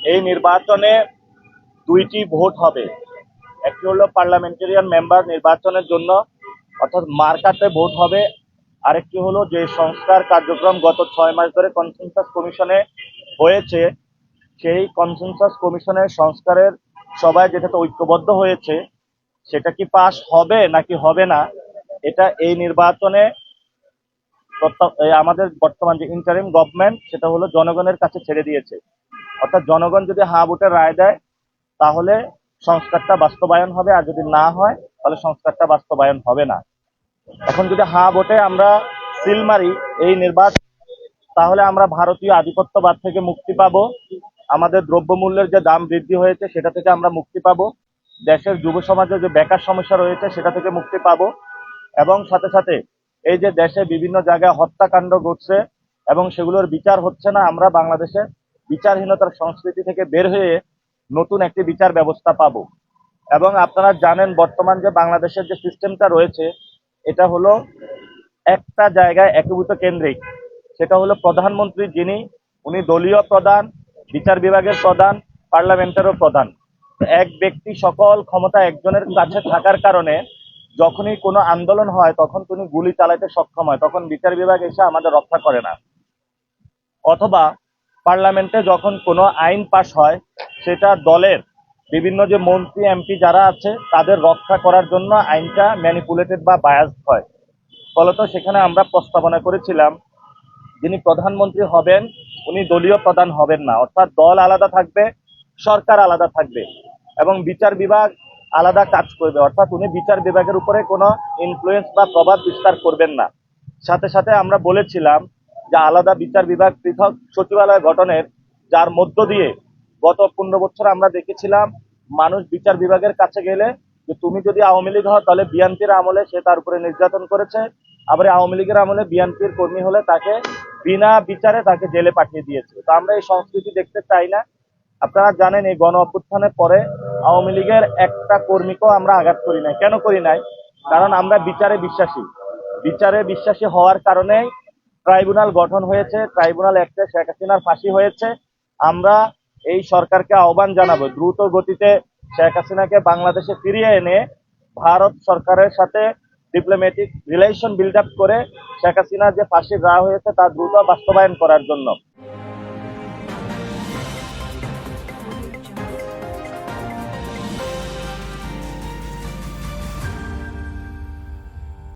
এই নির্বাচনে দুইটি ভোট হবে। একটি হলো পার্লামেন্টারিয়ান মেম্বার নির্বাচনের জন্য, অর্থাৎ মার্কাতে ভোট হবে। আরেকটি হলো যে সংস্কার কার্যক্রম গত 6 মাস ধরে কনসেনসাস কমিশনে হয়েছে, সেই কনসেনসাস কমিশনের সংস্কারের সবাই যেটাতে ঐক্যবদ্ধ হয়েছে, সেটা কি পাস হবে নাকি হবে না, এটা এই নির্বাচনে আমাদের বর্তমান যে ইন্টারিম গভর্নমেন্ট সেটা হলো জনগণের কাছে ছেড়ে দিয়েছে। অর্থাৎ জনগণ যদি হ্যাঁ ভোটের রায় দেয় তাহলে সংস্কারটা বাস্তবায়ন হবে, আর যদি না হয় তাহলে সংস্কারটা বাস্তবায়ন হবে না। এখন যদি হ্যাঁ ভোটে আমরা সিল মারি এই নির্বাচন, তাহলে আমরা ভারতীয় আধিপত্যবাদ থেকে মুক্তি পাবো, আমাদের দ্রব্যমূল্যের যে দাম বৃদ্ধি হয়েছে সেটা থেকে আমরা মুক্তি পাবো, দেশের যুব সমাজে যে বেকার সমস্যা রয়েছে সেটা থেকে মুক্তি পাবো, এবং সাথে সাথে এই যে দেশে বিভিন্ন জায়গায় হত্যাকাণ্ড ঘটছে এবং সেগুলোর বিচার হচ্ছে না, আমরা বাংলাদেশে বিচারহীনতার সংস্কৃতি থেকে বের হয়ে নতুন একটি বিচার ব্যবস্থা পাবো। এবং আপনারা জানেন বর্তমান যে বাংলাদেশের যে সিস্টেমটা রয়েছে, এটা হলো একটা জায়গায় একীভূত কেন্দ্রিক। সেটা হলো প্রধানমন্ত্রী যিনি, উনি দলীয় প্রধান, বিচার বিভাগের প্রধান, পার্লামেন্টেরও প্রধান। এক ব্যক্তি সকল ক্ষমতা একজনের কাছে থাকার কারণে যখনই কোনো আন্দোলন হয় তখন তিনি গুলি চালাতে সক্ষম হয়, তখন বিচার বিভাগ এসে আমাদের রক্ষা করে না। অথবা পার্লামেন্টে যখন কোনো আইন পাশ হয়, সেটা দলের বিভিন্ন যে মন্ত্রী এমপি যারা আছে তাদের রক্ষা করার জন্য আইনটা ম্যানিপুলেটেড বা বায়াসড হয়। ফলত সেখানে আমরা প্রস্তাবনা করেছিলাম যিনি প্রধানমন্ত্রী হবেন উনি দলীয় প্রধান হবেন না, অর্থাৎ দল আলাদা থাকবে, সরকার আলাদা থাকবে, এবং বিচার বিভাগ আলাদা কাজ করবে, অর্থাৎ উনি বিচার বিভাগের উপরে কোনো ইনফ্লুয়েন্স বা প্রভাব বিস্তার করবেন না। সাথে সাথে আমরা বলেছিলাম যে আলাদা বিচার বিভাগ, পৃথক সচিবালয় গঠনের, যার মধ্য দিয়ে গত 15 বছর আমরা দেখেছিলাম মানুষ বিচার বিভাগের কাছে গেলে যে তুমি যদি আওয়ামী লীগ হও তাহলে বিএনপির আমলে সে তার উপরে নির্যাতন করেছে, আবার আওয়ামী লীগের আমলে বিএনপির কর্মী হলে তাকে বিনা বিচারে তাকে জেলে পাঠিয়ে দিয়েছে। তো আমরা এই সংস্কৃতি দেখতে চাই না। আপনারা জানেন এই গণ অভ্যুত্থানের পরে আওয়ামী লীগের একটা কর্মীকেও আমরা আঘাত করি নাই। কেন করি নাই? কারণ আমরা বিচারে বিশ্বাসী। বিচারে বিশ্বাসী হওয়ার কারণেই ট্রাইব্যুনাল গঠন হয়েছে, ট্রাইব্যুনাল অ্যাক্টে শেখ হাসিনার ফাঁসি হয়েছে। আমরা এই সরকারকে আহ্বান জানাবো দ্রুত গতিতে শেখ হাসিনাকে বাংলাদেশে ফিরিয়ে এনে ভারত সরকারের সাথে ডিপ্লোম্যাটিক রিলেশন বিল্ড আপ করে শেখ হাসিনার যে ফাঁসির রায় হয়েছে তা দ্রুত বাস্তবায়ন করার জন্য।